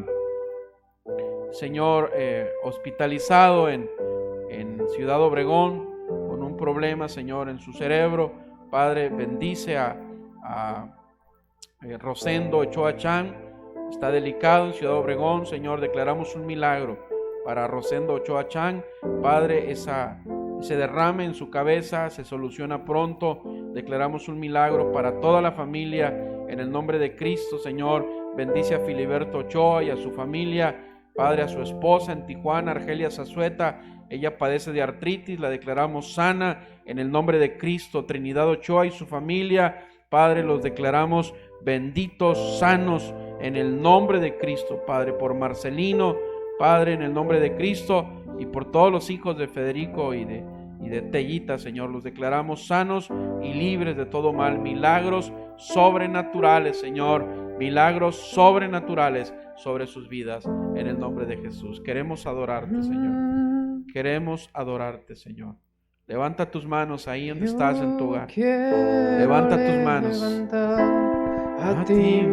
Señor, hospitalizado en Ciudad Obregón con un problema, Señor, en su cerebro. Padre, bendice a Rosendo Ochoa Chan, está delicado en Ciudad Obregón. Señor, declaramos un milagro para Rosendo Ochoa Chan. Padre, ese derrame en su cabeza se soluciona pronto. Declaramos un milagro para toda la familia en el nombre de Cristo. Señor, bendice a Filiberto Ochoa y a su familia. Padre, a su esposa en Tijuana, Argelia Zazueta. Ella padece de artritis, la declaramos sana en el nombre de Cristo. Trinidad Ochoa y su familia, Padre, los declaramos benditos, sanos en el nombre de Cristo. Padre, por Marcelino, Padre, en el nombre de Cristo, y por todos los hijos de Federico y de Tellita, Señor, los declaramos sanos y libres de todo mal. Milagros sobrenaturales, Señor, milagros sobrenaturales sobre sus vidas, en el nombre de Jesús. Queremos adorarte, Señor. Queremos adorarte, Señor. Levanta tus manos ahí donde estás en tu hogar. Levanta tus manos. A ti